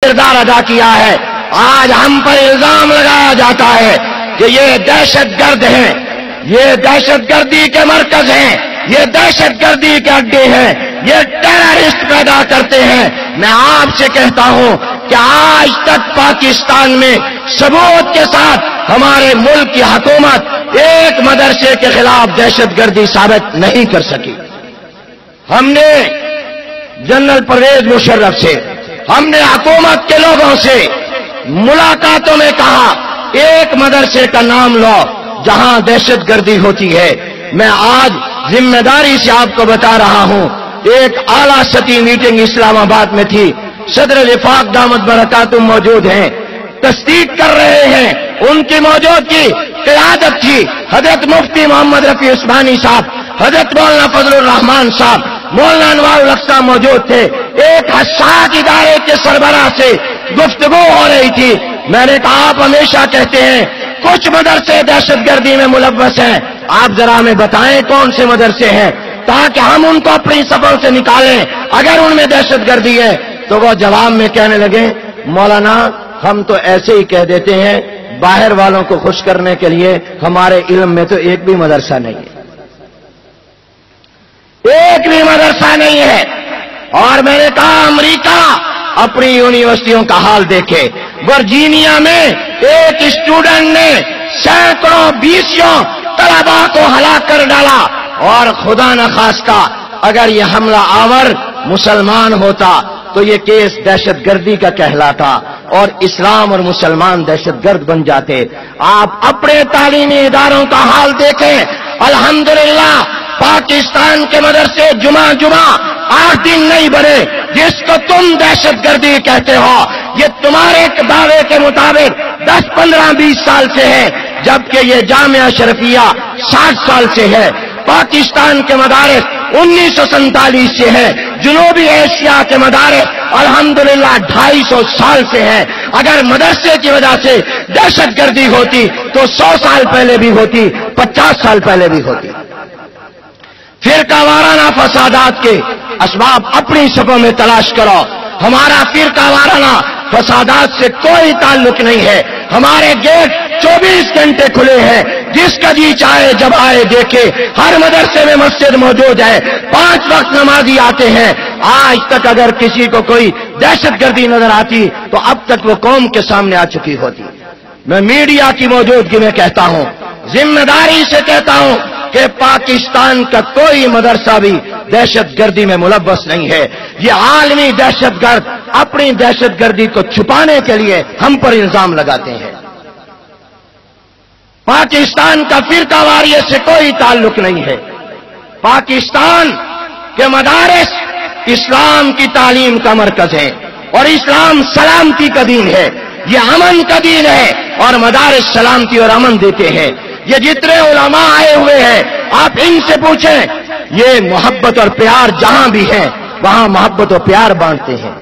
کردار ادا کیا ہے. آج ہم پر الزام لگایا جاتا ہے کہ یہ دہشت گرد ہیں, یہ دہشت گردی کے مرکز ہیں, یہ دہشت گردی کے اڈے ہیں, یہ ٹیررسٹ پیدا کرتے ہیں. میں آپ سے کہتا ہوں کہ آج تک پاکستان میں ثبوت کے ساتھ ہمارے ملک کی حکومت ایک مدرسے کے خلاف دہشت گردی ثابت نہیں کر سکی. ہم نے جنرل پرویز مشرف سے, ہم نے حکومت کے لوگوں سے ملاقاتوں میں کہا ایک مدرسے کا نام لو جہاں دہشت گردی ہوتی ہے. میں آج ذمہ داری سے آپ کو بتا رہا ہوں, ایک اعلیٰ سطحی میٹنگ اسلام آباد میں تھی, صدر وفاق دامت برکاتہم موجود ہیں, تصدیق کر رہے ہیں, ان کی موجودگی قیادت تھی حضرت مفتی محمد رفیع عثمانی صاحب, حضرت مولانا فضل الرحمان صاحب, مولانا انوار الحق صاحب موجود تھے. ایک حساس ادارے کے سربراہ سے گفتگو ہو رہی تھی. میں نے کہا آپ ہمیشہ کہتے ہیں کچھ مدرسے دہشت گردی میں ملوث ہیں, آپ ذرا ہمیں بتائیں کون سے مدرسے ہیں تاکہ ہم ان کو اپنی صفوں سے نکالیں اگر ان میں دہشت گردی ہے. تو وہ جواب میں کہنے لگے مولانا ہم تو ایسے ہی کہہ دیتے ہیں, باہر والوں کو خوش کرنے کے لیے ہمارے علم میں تو ایک بھی مدرسہ نہیں ہے, ایک بھی مدرسہ نہیں ہے. اور میں نے کہا امریکہ اپنی یونیورسٹیوں کا حال دیکھے. ورجینیا میں ایک اسٹوڈنٹ نے سینکڑوں بیسوں طلباء کو ہلاک کر ڈالا, اور خدا نخواستہ اگر یہ حملہ آور مسلمان ہوتا تو یہ کیس دہشت گردی کا کہلاتا اور اسلام اور مسلمان دہشت گرد بن جاتے. آپ اپنے تعلیمی اداروں کا حال دیکھیں. الحمدللہ پاکستان کے مدرسے جمعہ 8 دن نہیں بڑھے. جس کو تم دہشت گردی کہتے ہو یہ تمہارے دعوے کے مطابق 10 15 20 سال سے ہے, جبکہ یہ جامعہ شرفیہ 60 سال سے ہے. پاکستان کے مدارس 1947 سے ہے. جنوبی ایشیا کے مدارس الحمدللہ 250 سال سے ہے. اگر مدرسے کی وجہ سے دہشت گردی ہوتی تو 100 سال پہلے بھی ہوتی, 50 سال پہلے بھی ہوتی. فرقہ وارانہ فسادات کے اسباب اپنی صفوں میں تلاش کرو. ہمارا فرقہ وارانہ فسادات سے کوئی تعلق نہیں ہے. ہمارے گیٹ 24 گھنٹے کھلے ہیں, جس کا جی چاہے جب آئے دیکھے. ہر مدرسے میں مسجد موجود ہے, 5 وقت نمازی آتے ہیں. آج تک اگر کسی کو کوئی دہشت گردی نظر آتی تو اب تک وہ قوم کے سامنے آ چکی ہوتی. میں میڈیا کی موجودگی میں کہتا ہوں, ذمہ داری سے کہتا ہوں کہ پاکستان کا کوئی مدرسہ بھی دہشت گردی میں ملوث نہیں ہے. یہ عالمی دہشت گرد اپنی دہشت گردی کو چھپانے کے لیے ہم پر الزام لگاتے ہیں. پاکستان کا فرقہ واریت سے کوئی تعلق نہیں ہے. پاکستان کے مدارس اسلام کی تعلیم کا مرکز ہے, اور اسلام سلامتی کا دین ہے, یہ امن کا دین ہے, اور مدارس سلامتی اور امن دیتے ہیں. یہ جتنے علماء آئے ہوئے ہیں آپ ان سے پوچھیں, یہ محبت اور پیار جہاں بھی ہیں وہاں محبت اور پیار بانٹتے ہیں.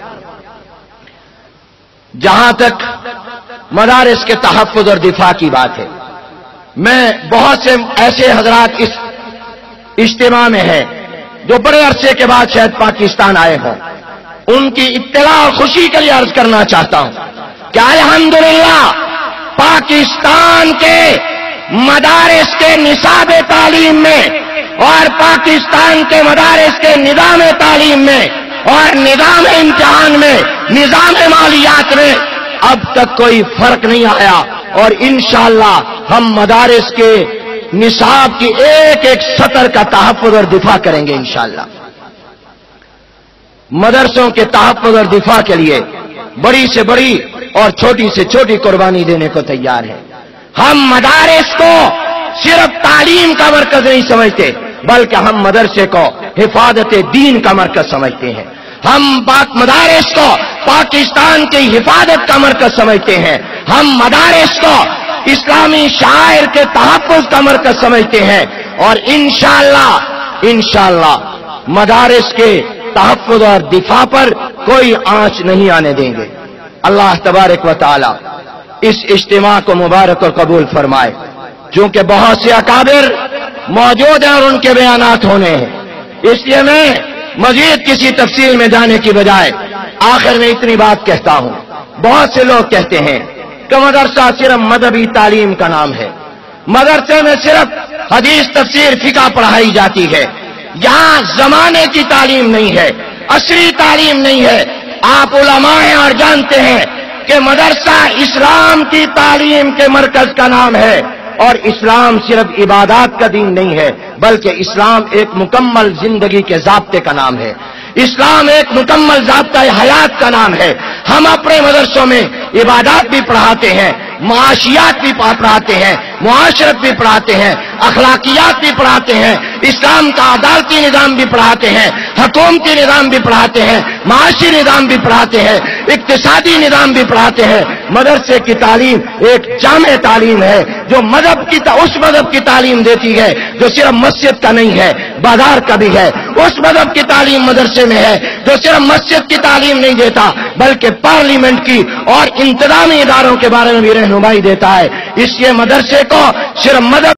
جہاں تک مدارس کے تحفظ اور دفاع کی بات ہے, میں بہت سے ایسے حضرات اس اجتماع میں ہیں جو بڑے عرصے کے بعد شاید پاکستان آئے ہوں, ان کی اطلاع اور خوشی کے لیے عرض کرنا چاہتا ہوں کہ الحمدللہ پاکستان کے مدارس کے نصاب تعلیم میں اور پاکستان کے مدارس کے نظام تعلیم میں اور نظام امتحان میں, نظام مالیات میں اب تک کوئی فرق نہیں آیا. اور انشاءاللہ ہم مدارس کے نصاب کی ایک ایک سطر کا تحفظ اور دفاع کریں گے انشاءاللہ. مدرسوں کے تحفظ اور دفاع کے لیے بڑی سے بڑی اور چھوٹی سے چھوٹی قربانی دینے کو تیار ہے. ہم مدارس کو صرف تعلیم کا مرکز نہیں سمجھتے بلکہ ہم مدرسے کو حفاظت دین کا مرکز سمجھتے ہیں. ہم مدارس کو پاکستان کی حفاظت کا مرکز سمجھتے ہیں. ہم مدارس کو اسلامی شاعر کے تحفظ کا مرکز سمجھتے ہیں. اور انشاءاللہ مدارس کے تحفظ اور دفاع پر کوئی آنچ نہیں آنے دیں گے. اللہ تبارک و تعالی اس اجتماع کو مبارک اور قبول فرمائے. چونکہ بہت سے اکابر موجود ہیں اور ان کے بیانات ہونے ہیں, اس لیے میں مزید کسی تفصیل میں جانے کی بجائے آخر میں اتنی بات کہتا ہوں بہت سے لوگ کہتے ہیں کہ مدرسہ صرف مذہبی تعلیم کا نام ہے، مدرسے میں صرف حدیث تفسیر فقہ پڑھائی جاتی ہے، یہاں زمانے کی تعلیم نہیں ہے، عصری تعلیم نہیں ہے۔ آپ علماء ہیں اور جانتے ہیں کہ مدرسہ اسلام کی تعلیم کے مرکز کا نام ہے، اور اسلام صرف عبادات کا دین نہیں ہے بلکہ اسلام ایک مکمل زندگی کے ضابطے کا نام ہے، اسلام ایک مکمل ضابطۂ حیات کا نام ہے۔ ہم اپنے مدرسوں میں عبادات بھی پڑھاتے ہیں، معاشیات بھی پڑھاتے ہیں، معاشرت بھی پڑھاتے ہیں، اخلاقیات بھی پڑھاتے ہیں، اسلام کا عدالتی نظام بھی پڑھاتے ہیں، حکومتی نظام بھی پڑھاتے ہیں، معاشی نظام بھی پڑھاتے ہیں، اقتصادی نظام بھی پڑھاتے ہیں۔ مدرسے کی تعلیم ایک جامع تعلیم ہے جو اس مذہب کی تعلیم دیتی ہے جو صرف مسجد کا نہیں ہے، بازار کا بھی ہے۔ اس مذہب کی تعلیم مدرسے میں ہے جو صرف مسجد کی تعلیم نہیں دیتا بلکہ پارلیمنٹ کی اور انتظامی اداروں کے بارے میں بھی رہنمائی دیتا ہے۔ اس لیے مدرسے کو صرف مذہب